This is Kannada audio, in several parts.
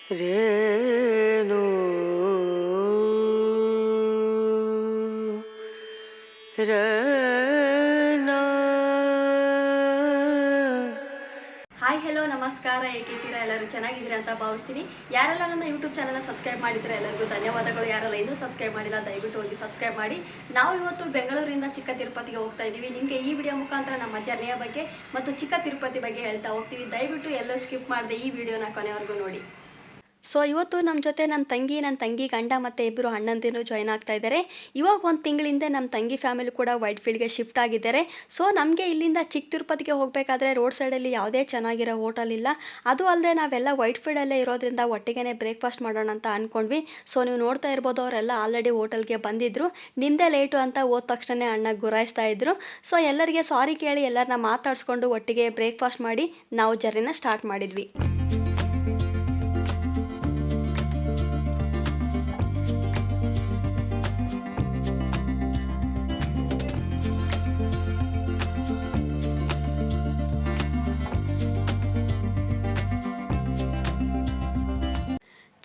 ರೇಣು ರನ. ಹಾಯ್ ಹೆಲೋ ನಮಸ್ಕಾರ, ಹೇಗಿದ್ದೀರಾ? ಎಲ್ಲರೂ ಚೆನ್ನಾಗಿದ್ದೀರಾ ಅಂತ ಭಾವಿಸ್ತೀನಿ. ಯಾರೆಲ್ಲ ನನ್ನ ಯೂಟ್ಯೂಬ್ ಚಾನಲ್ನ ಸಬ್ಸ್ಕ್ರೈಬ್ ಮಾಡಿದರೆ ಎಲ್ಲರಿಗೂ ಧನ್ಯವಾದಗಳು. ಯಾರೆಲ್ಲ ಇನ್ನೂ ಸಬ್ಸ್ಕ್ರೈಬ್ ಮಾಡಿಲ್ಲ ದಯವಿಟ್ಟು ಹೋಗಿ ಸಬ್ಸ್ಕ್ರೈಬ್ ಮಾಡಿ. ನಾವು ಇವತ್ತು ಬೆಂಗಳೂರಿಂದ ಚಿಕ್ಕ ತಿರುಪತಿಗೆ ಹೋಗ್ತಾ ಇದ್ದೀವಿ. ನಿಮಗೆ ಈ ವಿಡಿಯೋ ಮುಖಾಂತರ ನಮ್ಮ ಜರ್ನಿಯ ಬಗ್ಗೆ ಮತ್ತು ಚಿಕ್ಕ ತಿರುಪತಿ ಬಗ್ಗೆ ಹೇಳ್ತಾ ಹೋಗ್ತೀವಿ. ದಯವಿಟ್ಟು ಎಲ್ಲೂ ಸ್ಕಿಪ್ ಮಾಡದೆ ಈ ವಿಡಿಯೋನ ಕೊನೆವರೆಗೂ ನೋಡಿ. ಸೊ ಇವತ್ತು ನಮ್ಮ ಜೊತೆ ನನ್ನ ತಂಗಿ ಗಂಡ ಮತ್ತು ಇಬ್ಬರು ಅಣ್ಣಂದಿರು ಜಾಯ್ನ್ ಆಗ್ತಾ ಇದ್ದಾರೆ. ಇವಾಗ ಒಂದು ತಿಂಗಳಿಂದ ನಮ್ಮ ತಂಗಿ ಫ್ಯಾಮಿಲಿ ಕೂಡ ವೈಟ್ ಫೀಲ್ಡ್ಗೆ ಶಿಫ್ಟ್ ಆಗಿದ್ದಾರೆ. ಸೊ ನಮಗೆ ಇಲ್ಲಿಂದ ಚಿಕ್ಕ ತಿರುಪತಿಗೆ ಹೋಗಬೇಕಾದ್ರೆ ರೋಡ್ ಸೈಡಲ್ಲಿ ಯಾವುದೇ ಚೆನ್ನಾಗಿರೋ ಹೋಟೆಲ್ ಇಲ್ಲ. ಅದು ಅಲ್ಲದೆ ನಾವೆಲ್ಲ ವೈಟ್ ಫೀಲ್ಡಲ್ಲೇ ಇರೋದ್ರಿಂದ ಒಟ್ಟಿಗೆ ಬ್ರೇಕ್ಫಾಸ್ಟ್ ಮಾಡೋಣ ಅಂತ ಅಂದ್ಕೊಂಡ್ವಿ. ಸೊ ನೀವು ನೋಡ್ತಾ ಇರ್ಬೋದು, ಅವರೆಲ್ಲ ಆಲ್ರೆಡಿ ಹೋಟೆಲ್ಗೆ ಬಂದಿದ್ದರು. ನಿಮ್ಮದೇ ಲೇಟು ಅಂತ ಹೋದ ತಕ್ಷಣ ಅಣ್ಣ ಗುರಾಯಿಸ್ತಾ ಇದ್ರು. ಸೊ ಎಲ್ಲರಿಗೆ ಸಾರಿ ಕೇಳಿ ಎಲ್ಲರನ್ನ ಮಾತಾಡಿಸ್ಕೊಂಡು ಒಟ್ಟಿಗೆ ಬ್ರೇಕ್ಫಾಸ್ಟ್ ಮಾಡಿ ನಾವು ಜರ್ನಿನ ಸ್ಟಾರ್ಟ್ ಮಾಡಿದ್ವಿ.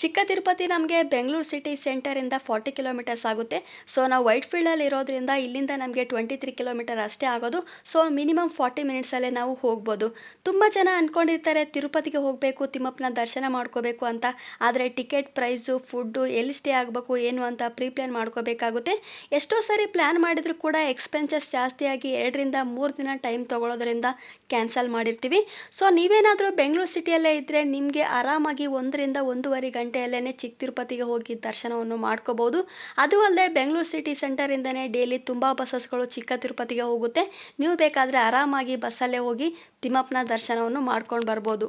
ಚಿಕ್ಕ ತಿರುಪತಿ ನಮಗೆ ಬೆಂಗಳೂರು ಸಿಟಿ ಸೆಂಟರಿಂದ 40 ಕಿಲೋಮೀಟರ್ಸ್ ಆಗುತ್ತೆ. ಸೊ ನಾವು ವೈಟ್ ಫೀಲ್ಡಲ್ಲಿ ಇರೋದ್ರಿಂದ ಇಲ್ಲಿಂದ ನಮಗೆ 23 ಕಿಲೋಮೀಟರ್ ಅಷ್ಟೇ ಆಗೋದು. ಸೊ ಮಿನಿಮಮ್ 40 ಮಿನಿಟ್ಸಲ್ಲೇ ನಾವು ಹೋಗ್ಬೋದು. ತುಂಬ ಜನ ಅಂದ್ಕೊಂಡಿರ್ತಾರೆ ತಿರುಪತಿಗೆ ಹೋಗಬೇಕು, ತಿಮ್ಮಪ್ಪನ ದರ್ಶನ ಮಾಡ್ಕೋಬೇಕು ಅಂತ. ಆದರೆ ಟಿಕೆಟ್ ಪ್ರೈಸು, ಫುಡ್ಡು, ಎಲ್ಲಿ ಸ್ಟೇ ಆಗಬೇಕು ಏನು ಅಂತ ಪ್ಲಾನ್ ಮಾಡ್ಕೋಬೇಕಾಗುತ್ತೆ. ಎಷ್ಟೋ ಸರಿ ಪ್ಲ್ಯಾನ್ ಮಾಡಿದರೂ ಕೂಡ ಎಕ್ಸ್ಪೆನ್ಸಸ್ ಜಾಸ್ತಿಯಾಗಿ 2 ರಿಂದ 3 ದಿನ ಟೈಮ್ ತೊಗೊಳೋದ್ರಿಂದ ಕ್ಯಾನ್ಸಲ್ ಮಾಡಿರ್ತೀವಿ. ಸೊ ನೀವೇನಾದರೂ ಬೆಂಗಳೂರು ಸಿಟಿಯಲ್ಲೇ ಇದ್ದರೆ ನಿಮಗೆ ಆರಾಮಾಗಿ 1 ರಿಂದ 1.5 ಗಂಟೆಯಲ್ಲೇ ಚಿಕ್ಕ ತಿರುಪತಿಗೆ ಹೋಗಿ ದರ್ಶನವನ್ನು ಮಾಡ್ಕೋಬೋದು. ಅದು ಅಲ್ಲದೆ ಬೆಂಗಳೂರು ಸಿಟಿ ಸೆಂಟರಿಂದನೇ ಡೈಲಿ ತುಂಬ ಬಸ್ಸಸ್ಗಳು ಚಿಕ್ಕ ತಿರುಪತಿಗೆ ಹೋಗುತ್ತೆ. ನೀವು ಬೇಕಾದರೆ ಆರಾಮಾಗಿ ಬಸ್ಸಲ್ಲೇ ಹೋಗಿ ತಿಮ್ಮಪ್ಪನ ದರ್ಶನವನ್ನು ಮಾಡ್ಕೊಂಡು ಬರ್ಬೋದು.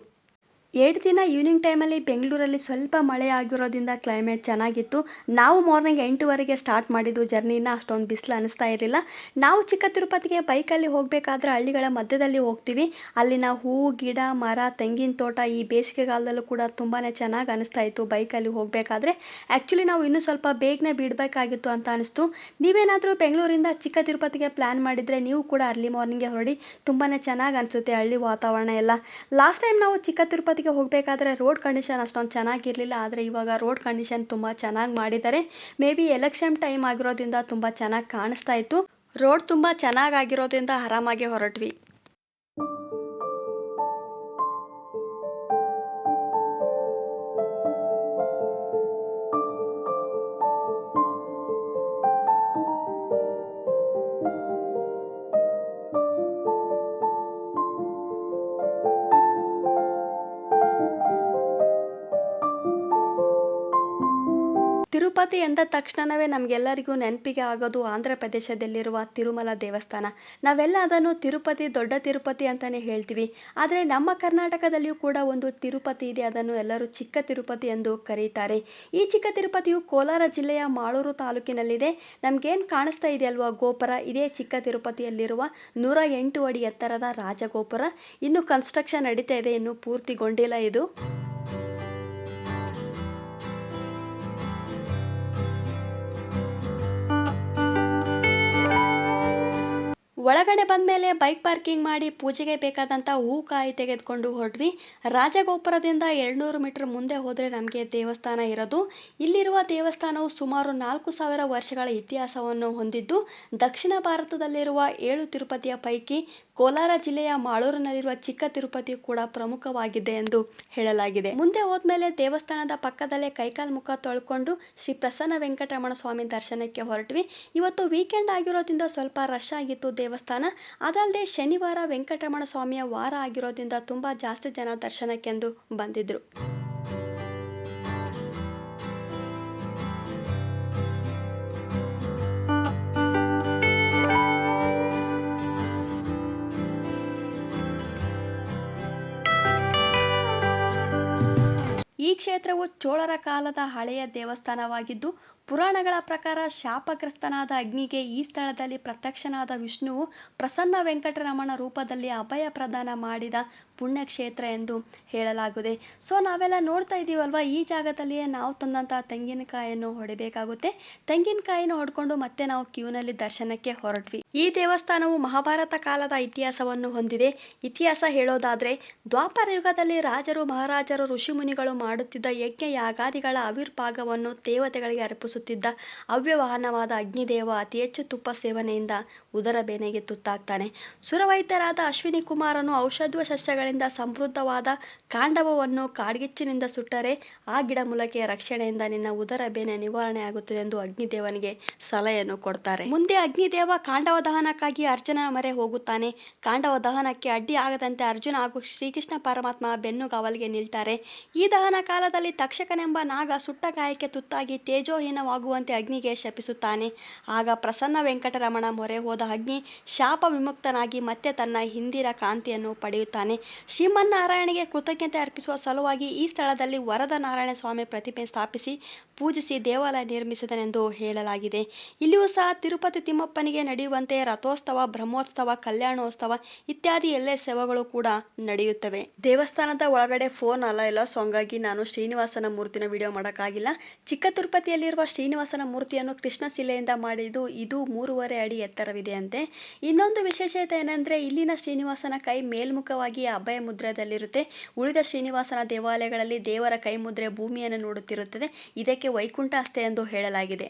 2 ದಿನ ಈವ್ನಿಂಗ್ ಟೈಮಲ್ಲಿ ಬೆಂಗಳೂರಲ್ಲಿ ಸ್ವಲ್ಪ ಮಳೆ ಆಗಿರೋದ್ರಿಂದ ಕ್ಲೈಮೇಟ್ ಚೆನ್ನಾಗಿತ್ತು. ನಾವು ಮಾರ್ನಿಂಗ್ 8 ಸ್ಟಾರ್ಟ್ ಮಾಡಿದ್ದು ಜರ್ನಿನ. ಅಷ್ಟೊಂದು ಬಿಸಿಲು ಅನ್ನಿಸ್ತಾ ಇರಲಿಲ್ಲ. ನಾವು ಚಿಕ್ಕ ತಿರುಪತಿಗೆ ಬೈಕಲ್ಲಿ ಹೋಗಬೇಕಾದ್ರೆ ಹಳ್ಳಿಗಳ ಮಧ್ಯದಲ್ಲಿ ಹೋಗ್ತೀವಿ. ಅಲ್ಲಿನ ಹೂವು, ಗಿಡ, ಮರ, ತೆಂಗಿನ ತೋಟ ಈ ಬೇಸಿಗೆಗಾಲದಲ್ಲೂ ಕೂಡ ತುಂಬಾ ಚೆನ್ನಾಗಿ ಅನ್ನಿಸ್ತಾ ಇತ್ತು ಬೈಕಲ್ಲಿ ಹೋಗಬೇಕಾದ್ರೆ. ಆ್ಯಕ್ಚುಲಿ ನಾವು ಇನ್ನೂ ಸ್ವಲ್ಪ ಬೇಗನೆ ಬಿಡಬೇಕಾಗಿತ್ತು ಅಂತ ಅನಿಸ್ತು. ನೀವೇನಾದರೂ ಬೆಂಗಳೂರಿಂದ ಚಿಕ್ಕ ತಿರುಪತಿಗೆ ಪ್ಲ್ಯಾನ್ ಮಾಡಿದರೆ ನೀವು ಕೂಡ ಅರ್ಲಿ ಮಾರ್ನಿಂಗ್ಗೆ ಹೊರಡಿ. ತುಂಬಾ ಚೆನ್ನಾಗಿ ಅನಿಸುತ್ತೆ ಹಳ್ಳಿ ವಾತಾವರಣ ಎಲ್ಲ. ಲಾಸ್ಟ್ ಟೈಮ್ ನಾವು ಚಿಕ್ಕ ತಿರುಪತಿಗೆ ಹೋಗಬೇಕಾದ್ರೆ ರೋಡ್ ಕಂಡೀಷನ್ ಅಷ್ಟೊಂದು ಚೆನ್ನಾಗಿರಲಿಲ್ಲ. ಆದರೆ ಇವಾಗ ರೋಡ್ ಕಂಡೀಷನ್ ತುಂಬ ಚೆನ್ನಾಗಿ ಮಾಡಿದ್ದಾರೆ. ಮೇ ಬಿ ಎಲೆಕ್ಷನ್ ಟೈಮ್ ಆಗಿರೋದ್ರಿಂದ ತುಂಬ ಚೆನ್ನಾಗಿ ಕಾಣಿಸ್ತಾ ಇತ್ತು. ರೋಡ್ ತುಂಬ ಚೆನ್ನಾಗಿರೋದ್ರಿಂದ ಆರಾಮಾಗಿ ಹೊರಟ್ವಿ. ತಿರುಪತಿ ಎಂದ ತಕ್ಷಣವೇ ನಮಗೆಲ್ಲರಿಗೂ ನೆನಪಿಗೆ ಆಗೋದು ಆಂಧ್ರ ಪ್ರದೇಶದಲ್ಲಿರುವ ತಿರುಮಲ ದೇವಸ್ಥಾನ. ನಾವೆಲ್ಲ ಅದನ್ನು ತಿರುಪತಿ, ದೊಡ್ಡ ತಿರುಪತಿ ಅಂತಲೇ ಹೇಳ್ತೀವಿ. ಆದರೆ ನಮ್ಮ ಕರ್ನಾಟಕದಲ್ಲಿಯೂ ಕೂಡ ಒಂದು ತಿರುಪತಿ ಇದೆ. ಅದನ್ನು ಎಲ್ಲರೂ ಚಿಕ್ಕ ತಿರುಪತಿ ಎಂದು ಕರೀತಾರೆ. ಈ ಚಿಕ್ಕ ತಿರುಪತಿಯು ಕೋಲಾರ ಜಿಲ್ಲೆಯ ಮಾಳೂರು ತಾಲೂಕಿನಲ್ಲಿದೆ. ನಮಗೇನು ಕಾಣಿಸ್ತಾ ಇದೆಯಲ್ವಾ ಗೋಪುರ, ಇದೇ ಚಿಕ್ಕ ತಿರುಪತಿಯಲ್ಲಿರುವ 108 ಅಡಿ ಎತ್ತರದ ರಾಜಗೋಪುರ. ಇನ್ನು ಕನ್ಸ್ಟ್ರಕ್ಷನ್ ನಡೀತಾ ಇದೆ, ಇನ್ನೂ ಪೂರ್ತಿಗೊಂಡಿಲ್ಲ ಇದು. ಒಳಗಡೆ ಬಂದಮೇಲೆ ಬೈಕ್ ಪಾರ್ಕಿಂಗ್ ಮಾಡಿ ಪೂಜೆಗೆ ಬೇಕಾದಂಥ ಹೂಕಾಯಿ ತೆಗೆದುಕೊಂಡು ಹೊರಟ್ವಿ. ರಾಜಗೋಪುರದಿಂದ 200 ಮೀಟರ್ ಮುಂದೆ ಹೋದರೆ ನಮಗೆ ದೇವಸ್ಥಾನ ಇರೋದು. ಇಲ್ಲಿರುವ ದೇವಸ್ಥಾನವು ಸುಮಾರು 4000 ವರ್ಷಗಳ ಇತಿಹಾಸವನ್ನು ಹೊಂದಿದ್ದು ದಕ್ಷಿಣ ಭಾರತದಲ್ಲಿರುವ 7 ತಿರುಪತಿಯ ಪೈಕಿ ಕೋಲಾರ ಜಿಲ್ಲೆಯ ಮಾಳೂರಿನಲ್ಲಿರುವ ಚಿಕ್ಕ ತಿರುಪತಿಯು ಕೂಡ ಪ್ರಮುಖವಾಗಿದೆ ಎಂದು ಹೇಳಲಾಗಿದೆ. ಮುಂದೆ ಹೋದ್ಮೇಲೆ ದೇವಸ್ಥಾನದ ಪಕ್ಕದಲ್ಲೇ ಕೈಕಾಲು ಮುಖ ತೊಳ್ಕೊಂಡು ಶ್ರೀ ಪ್ರಸನ್ನ ವೆಂಕಟರಮಣ ಸ್ವಾಮಿ ದರ್ಶನಕ್ಕೆ ಹೊರಟ್ವಿ. ಇವತ್ತು ವೀಕೆಂಡ್ ಆಗಿರೋದ್ರಿಂದ ಸ್ವಲ್ಪ ರಶ್ ಆಗಿತ್ತು ದೇವಸ್ಥಾನ. ಅದಲ್ಲದೆ ಶನಿವಾರ ವೆಂಕಟರಮಣ ಸ್ವಾಮಿಯ ವಾರ ಆಗಿರೋದ್ರಿಂದ ತುಂಬ ಜಾಸ್ತಿ ಜನ ದರ್ಶನಕ್ಕೆಂದು ಬಂದಿದ್ರು. ಈ ಕ್ಷೇತ್ರವು ಚೋಳರ ಕಾಲದ ಹಳೆಯ ದೇವಸ್ಥಾನವಾಗಿದ್ದು ಪುರಾಣಗಳ ಪ್ರಕಾರ ಶಾಪಗ್ರಸ್ತನಾದ ಅಗ್ನಿಗೆ ಈ ಸ್ಥಳದಲ್ಲಿ ಪ್ರತ್ಯಕ್ಷನಾದ ವಿಷ್ಣುವು ಪ್ರಸನ್ನ ವೆಂಕಟರಮಣ ರೂಪದಲ್ಲಿ ಅಭಯ ಪ್ರದಾನ ಮಾಡಿದ ಪುಣ್ಯಕ್ಷೇತ್ರ ಎಂದು ಹೇಳಲಾಗಿದೆ. ಸೊ ನಾವೆಲ್ಲ ನೋಡ್ತಾ ಇದ್ದೀವಲ್ವ, ಈ ಜಾಗದಲ್ಲಿಯೇ ನಾವು ತಂದಂಥ ತೆಂಗಿನಕಾಯನ್ನು ಹೊಡಿಬೇಕಾಗುತ್ತೆ. ತೆಂಗಿನಕಾಯಿನ ಹೊಡ್ಕೊಂಡು ಮತ್ತೆ ನಾವು ಕ್ಯೂನಲ್ಲಿ ದರ್ಶನಕ್ಕೆ ಹೊರಟ್ವಿ. ಈ ದೇವಸ್ಥಾನವು ಮಹಾಭಾರತ ಕಾಲದ ಇತಿಹಾಸವನ್ನು ಹೊಂದಿದೆ. ಇತಿಹಾಸ ಹೇಳೋದಾದ್ರೆ, ದ್ವಾಪರ ಯುಗದಲ್ಲಿ ರಾಜರು ಮಹಾರಾಜರು ಋಷಿಮುನಿಗಳು ಮಾಡುತ್ತಿದ್ದ ಯಜ್ಞ ಯಾಗಾದಿಗಳ ಆವಿರ್ಭಾಗವನ್ನು ದೇವತೆಗಳಿಗೆ ಅರ್ಪಿಸುತ್ತಿದ್ದ ಅವ್ಯವಾಹನವಾದ ಅಗ್ನಿದೇವ ಅತಿ ಹೆಚ್ಚು ತುಪ್ಪ ಸೇವನೆಯಿಂದ ಉದರ ಬೇನೆಗೆ ತುತ್ತಾಗ್ತಾನೆ. ಸುರವೈದ್ಯರಾದ ಅಶ್ವಿನಿ ಕುಮಾರನು ಔಷಧ ಸಸ್ಯಗಳಿಂದ ಸಮೃದ್ಧವಾದ ಕಾಂಡವವನ್ನು ಕಾಡ್ಗಿಚ್ಚಿನಿಂದ ಸುಟ್ಟರೆ ಆ ಗಿಡಮೂಲಿಕೆಯ ರಕ್ಷಣೆಯಿಂದ ನಿನ್ನ ಉದರ ಬೇನೆ ನಿವಾರಣೆ ಆಗುತ್ತದೆ ಎಂದು ಅಗ್ನಿದೇವನಿಗೆ ಸಲಹೆಯನ್ನು ಕೊಡ್ತಾರೆ. ಮುಂದೆ ಅಗ್ನಿದೇವ ಕಾಂಡವ ದಹನಕ್ಕಾಗಿ ಅರ್ಜುನ ಮೊರೆ ಹೋಗುತ್ತಾನೆ. ಕಾಂಡವ ದಹನಕ್ಕೆ ಅಡ್ಡಿ ಆಗದಂತೆ ಅರ್ಜುನ ಹಾಗೂ ಶ್ರೀಕೃಷ್ಣ ಪರಮಾತ್ಮ ಬೆನ್ನುಗಾವಲಿಗೆ ನಿಲ್ತಾರೆ. ಈ ದಹನ ಕಾಲದಲ್ಲಿ ತಕ್ಷಕನೆಂಬ ನಾಗ ಸುಟ್ಟ ಗಾಯಕ್ಕೆ ತುತ್ತಾಗಿ ತೇಜೋಹೀನವಾಗುವಂತೆ ಅಗ್ನಿಗೆ ಶಪಿಸುತ್ತಾನೆ. ಆಗ ಪ್ರಸನ್ನ ವೆಂಕಟರಮಣ ಮೊರೆ ಹೋದ ಅಗ್ನಿ ಶಾಪ ವಿಮುಕ್ತನಾಗಿ ಮತ್ತೆ ತನ್ನ ಹಿಂದಿನ ಕಾಂತಿಯನ್ನು ಪಡೆಯುತ್ತಾನೆ. ಶ್ರೀಮನ್ನಾರಾಯಣಿಗೆ ಕೃತಜ್ಞತೆ ಅರ್ಪಿಸುವ ಸಲುವಾಗಿ ಈ ಸ್ಥಳದಲ್ಲಿ ವರದ ನಾರಾಯಣ ಸ್ವಾಮಿ ಪ್ರತಿಮೆ ಸ್ಥಾಪಿಸಿ ಪೂಜಿಸಿ ದೇವಾಲಯ ನಿರ್ಮಿಸಿದನೆಂದು ಹೇಳಲಾಗಿದೆ. ಇಲ್ಲಿಯೂ ಸಹ ತಿರುಪತಿ ತಿಮ್ಮಪ್ಪನಿಗೆ ನಡೆಯುವಂತೆ ರಥೋತ್ಸವ, ಬ್ರಹ್ಮೋತ್ಸವ, ಕಲ್ಯಾಣೋತ್ಸವ ಇತ್ಯಾದಿ ಎಲ್ಲ ಸೇವೆಗಳು ಕೂಡ ನಡೆಯುತ್ತವೆ. ದೇವಸ್ಥಾನದ ಒಳಗಡೆ ಫೋನ್ ಅಲ್ಲ ಇಲ್ಲ, ಸೊ ಹಂಗಾಗಿ ನಾನು ಶ್ರೀನಿವಾಸನ ಮೂರ್ತಿನ ವಿಡಿಯೋ ಮಾಡೋಕ್ಕಾಗಿಲ್ಲ. ಚಿಕ್ಕ ತಿರುಪತಿಯಲ್ಲಿರುವ ಶ್ರೀನಿವಾಸನ ಮೂರ್ತಿಯನ್ನು ಕೃಷ್ಣ ಶಿಲೆಯಿಂದ ಮಾಡಿದ್ದು, ಇದು 3.5 ಅಡಿ ಎತ್ತರವಿದೆ ಅಂತೆ. ಇನ್ನೊಂದು ವಿಶೇಷತೆ ಏನೆಂದರೆ, ಇಲ್ಲಿನ ಶ್ರೀನಿವಾಸನ ಕೈ ಮೇಲ್ಮುಖವಾಗಿ ಅಭಯ ಮುದ್ರದಲ್ಲಿರುತ್ತೆ. ಉಳಿದ ಶ್ರೀನಿವಾಸನ ದೇವಾಲಯಗಳಲ್ಲಿ ದೇವರ ಕೈ ಮುದ್ರೆ ಭೂಮಿಯನ್ನು ನೋಡುತ್ತಿರುತ್ತದೆ. ಇದಕ್ಕೆ ವೈಕುಂಠ ಹಸ್ತೆ ಎಂದು ಹೇಳಲಾಗಿದೆ.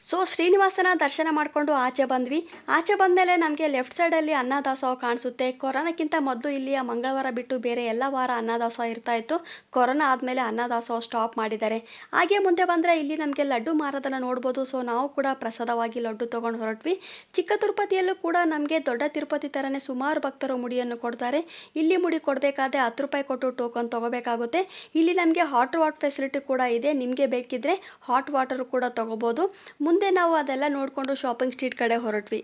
ಸೊ ಶ್ರೀನಿವಾಸನ ದರ್ಶನ ಮಾಡಿಕೊಂಡು ಆಚೆ ಬಂದ್ವಿ. ಆಚೆ ಬಂದಮೇಲೆ ನಮಗೆ ಲೆಫ್ಟ್ ಸೈಡಲ್ಲಿ ಅನ್ನದಾಸೋಹ ಕಾಣಿಸುತ್ತೆ. ಕೊರೋನಾಕ್ಕಿಂತ ಮೊದಲು ಇಲ್ಲಿಯ ಮಂಗಳವಾರ ಬಿಟ್ಟು ಬೇರೆ ಎಲ್ಲ ವಾರ ಅನ್ನದಾಸೋಹ ಇರ್ತಾ ಇತ್ತು. ಕೊರೋನಾ ಆದಮೇಲೆ ಅನ್ನದಾಸೋಹ ಸ್ಟಾಪ್ ಮಾಡಿದ್ದಾರೆ. ಹಾಗೆ ಮುಂದೆ ಬಂದರೆ ಇಲ್ಲಿ ನಮಗೆ ಲಡ್ಡು ಮಾರೋದನ್ನು ನೋಡ್ಬೋದು. ಸೊ ನಾವು ಕೂಡ ಪ್ರಸಾದವಾಗಿ ಲಡ್ಡು ತೊಗೊಂಡು ಹೊರಟ್ವಿ. ಚಿಕ್ಕ ತಿರುಪತಿಯಲ್ಲೂ ಕೂಡ ನಮಗೆ ದೊಡ್ಡ ತಿರುಪತಿ ಥರನೇ ಸುಮಾರು ಭಕ್ತರು ಮುಡಿಯನ್ನು ಕೊಡ್ತಾರೆ. ಇಲ್ಲಿ ಮುಡಿ ಕೊಡಬೇಕಾದ್ರೆ 10 ರೂಪಾಯಿ ಕೊಟ್ಟು ಟೋಕನ್ ತೊಗೋಬೇಕಾಗುತ್ತೆ. ಇಲ್ಲಿ ನಮಗೆ ಹಾಟ್ ವಾಟರ್ ಫೆಸಿಲಿಟಿ ಕೂಡ ಇದೆ. ನಿಮಗೆ ಬೇಕಿದ್ದರೆ ಹಾಟ್ ವಾಟರ್ ಕೂಡ ತೊಗೋಬೋದು. ಮುಂದೆ ನಾವು ಅದೆಲ್ಲ ನೋಡಿಕೊಂಡು ಶಾಪಿಂಗ್ ಸ್ಟ್ರೀಟ್ ಕಡೆ ಹೊರಟ್ವಿ.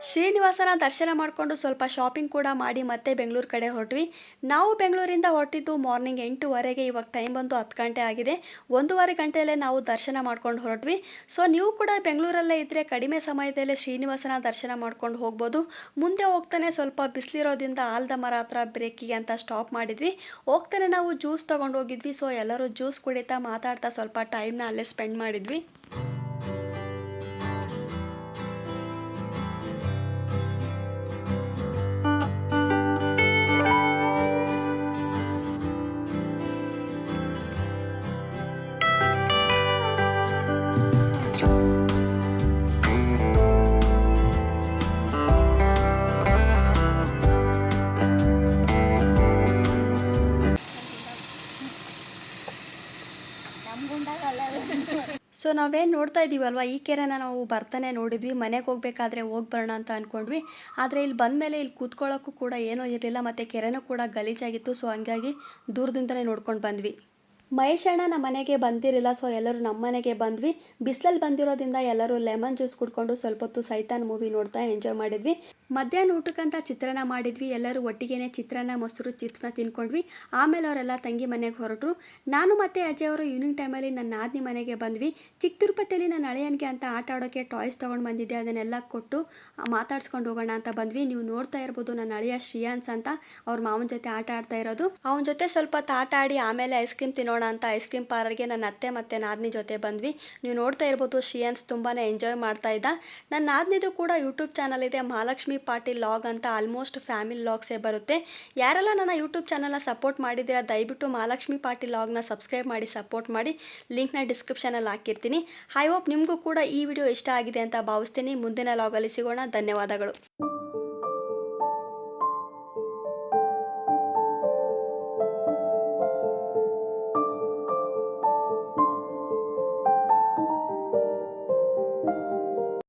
ಶ್ರೀನಿವಾಸನ ದರ್ಶನ ಮಾಡಿಕೊಂಡು ಸ್ವಲ್ಪ ಶಾಪಿಂಗ್ ಕೂಡ ಮಾಡಿ ಮತ್ತೆ ಬೆಂಗಳೂರು ಕಡೆ ಹೊರಟ್ವಿ. ನಾವು ಬೆಂಗಳೂರಿಂದ ಹೊರಟಿದ್ದು ಮಾರ್ನಿಂಗ್ 8:30ಗೆ. ಇವಾಗ ಟೈಮ್ ಬಂದು 10 ಗಂಟೆ ಆಗಿದೆ. 1.5 ಗಂಟೆಯಲ್ಲೇ ನಾವು ದರ್ಶನ ಮಾಡ್ಕೊಂಡು ಹೊರಟ್ವಿ. ಸೊ ನೀವು ಕೂಡ ಬೆಂಗಳೂರಲ್ಲೇ ಇದ್ದರೆ ಕಡಿಮೆ ಸಮಯದಲ್ಲೇ ಶ್ರೀನಿವಾಸನ ದರ್ಶನ ಮಾಡ್ಕೊಂಡು ಹೋಗ್ಬೋದು. ಮುಂದೆ ಹೋಗ್ತಾನೆ ಸ್ವಲ್ಪ ಬಿಸಿಲಿರೋದ್ರಿಂದ ಆಲದ ಮರ ಹತ್ರ ಬ್ರೇಕಿಗೆ ಅಂತ ಸ್ಟಾಪ್ ಮಾಡಿದ್ವಿ. ಹೋಗ್ತಾನೆ ನಾವು ಜ್ಯೂಸ್ ತೊಗೊಂಡು ಹೋಗಿದ್ವಿ. ಸೊ ಎಲ್ಲರೂ ಜ್ಯೂಸ್ ಕುಡಿತಾ ಮಾತಾಡ್ತಾ ಸ್ವಲ್ಪ ಟೈಮ್ನ ಅಲ್ಲೇ ಸ್ಪೆಂಡ್ ಮಾಡಿದ್ವಿ. ಸೊ ನಾವೇನು ನೋಡ್ತಾ ಇದ್ದೀವಲ್ವ, ಈ ಕೆರೆನ ನಾವು ಬರ್ತಾನೆ ನೋಡಿದ್ವಿ. ಮನೆಗೆ ಹೋಗ್ಬೇಕಾದ್ರೆ ಹೋಗಿ ಬರೋಣ ಅಂತ ಅಂದ್ಕೊಂಡ್ವಿ. ಆದರೆ ಇಲ್ಲಿ ಬಂದಮೇಲೆ ಇಲ್ಲಿ ಕೂತ್ಕೊಳ್ಳೋಕ್ಕೂ ಕೂಡ ಏನೂ ಇರಲಿಲ್ಲ, ಮತ್ತು ಕೆರೆನೂ ಕೂಡ ಗಲೀಜಾಗಿತ್ತು. ಸೊ ಹಂಗಾಗಿ ದೂರದಿಂದನೇ ನೋಡ್ಕೊಂಡು ಬಂದ್ವಿ. ಮಹೇಶ್ ಅಣ್ಣ ನಮ್ಮ ಮನೆಗೆ ಬಂದಿರಲಿಲ್ಲ. ಸೊ ಎಲ್ಲರೂ ನಮ್ಮ ಮನೆಗೆ ಬಂದ್ವಿ. ಬಿಸಿಲಲ್ಲಿ ಬಂದಿರೋದ್ರಿಂದ ಎಲ್ಲರೂ ಲೆಮನ್ ಜ್ಯೂಸ್ ಕುಡ್ಕೊಂಡು ಸ್ವಲ್ಪ ಹೊತ್ತು ಸೈತಾನ್ ಮೂವಿ ನೋಡ್ತಾ ಎಂಜಾಯ್ ಮಾಡಿದ್ವಿ. ಮಧ್ಯಾಹ್ನ ಊಟಕ್ಕಂತ ಚಿತ್ರಾನ್ನ ಮಾಡಿದ್ವಿ. ಎಲ್ಲರೂ ಒಟ್ಟಿಗೆ ಚಿತ್ರಾನ್ನ, ಮೊಸರು, ಚಿಪ್ಸ್ನ ತಿನ್ಕೊಂಡ್ವಿ. ಆಮೇಲೆ ಅವರೆಲ್ಲ ತಂಗಿ ಮನೆಗೆ ಹೊರಟರು. ನಾನು ಮತ್ತು ಅಜಯ್ ಅವರು ಈವ್ನಿಂಗ್ ಟೈಮಲ್ಲಿ ನನ್ನ ನಾದಿನಿ ಮನೆಗೆ ಬಂದ್ವಿ. ಚಿಕ್ಕ ತಿರುಪತಿಯಲ್ಲಿ ನನ್ನ ಅಳಿಯನಿಗೆ ಅಂತ ಆಟ ಆಡೋಕ್ಕೆ ಟಾಯ್ಸ್ ತೊಗೊಂಡು ಬಂದಿದ್ದೆ. ಅದನ್ನೆಲ್ಲ ಕೊಟ್ಟು ಮಾತಾಡ್ಸ್ಕೊಂಡು ಹೋಗೋಣ ಅಂತ ಬಂದ್ವಿ. ನೀವು ನೋಡ್ತಾ ಇರ್ಬೋದು, ನನ್ನ ಅಳಿಯ ಶ್ರೀಯಾನ್ಸ್ ಅಂತ ಅವ್ರ ಮಾವನ ಜೊತೆ ಆಟ ಆಡ್ತಾ ಇರೋದು. ಅವನ ಜೊತೆ ಸ್ವಲ್ಪ ಆಟ ಆಡಿ ಆಮೇಲೆ ಐಸ್ ಕ್ರೀಮ್ ತಿನ್ನೋಣ ಅಂತ ಐಸ್ ಕ್ರೀಮ್ ಪಾರ್ಲರ್ಗೆ ನನ್ನ ಅತ್ತೆ ಮತ್ತು ನಾದಿನಿ ಜೊತೆ ಬಂದ್ವಿ. ನೀವು ನೋಡ್ತಾ ಇರ್ಬೋದು, ಶ್ರೀಯಾನ್ಸ್ ತುಂಬಾ ಎಂಜಾಯ್ ಮಾಡ್ತಾ ಇದ್ದ. ನನ್ನ ನಾದಿನಿದು ಕೂಡ ಯೂಟ್ಯೂಬ್ ಚಾನಲ್ ಇದೆ, ಮಹಾಲಕ್ಷ್ಮಿ ಪಾಟೀಲ್ ಲಾಗ್ ಅಂತ. ಆಲ್ಮೋಸ್ಟ್ ಫ್ಯಾಮಿಲಿ ಲಾಗ್ಸೇ ಬರುತ್ತೆ. ಯಾರೆಲ್ಲ ನನ್ನ ಯೂಟ್ಯೂಬ್ ಚಾನಲ್ನ ಸಪೋರ್ಟ್ ಮಾಡಿದ್ದೀರಾ ದಯವಿಟ್ಟು ಮಹಾಲಕ್ಷ್ಮಿ ಪಾಟೀಲ್ ಲಾಗ್ನ ಸಬ್ಸ್ಕ್ರೈಬ್ ಮಾಡಿ ಸಪೋರ್ಟ್ ಮಾಡಿ. ಲಿಂಕ್ನ ಡಿಸ್ಕ್ರಿಪ್ಷನಲ್ಲಿ ಹಾಕಿರ್ತೀನಿ. ಐ ಹೋಪ್ ನಿಮಗೂ ಕೂಡ ಈ ವಿಡಿಯೋ ಇಷ್ಟ ಆಗಿದೆ ಅಂತ ಭಾವಿಸ್ತೀನಿ. ಮುಂದಿನ ಲಾಗಲ್ಲಿ ಸಿಗೋಣ. ಧನ್ಯವಾದಗಳು.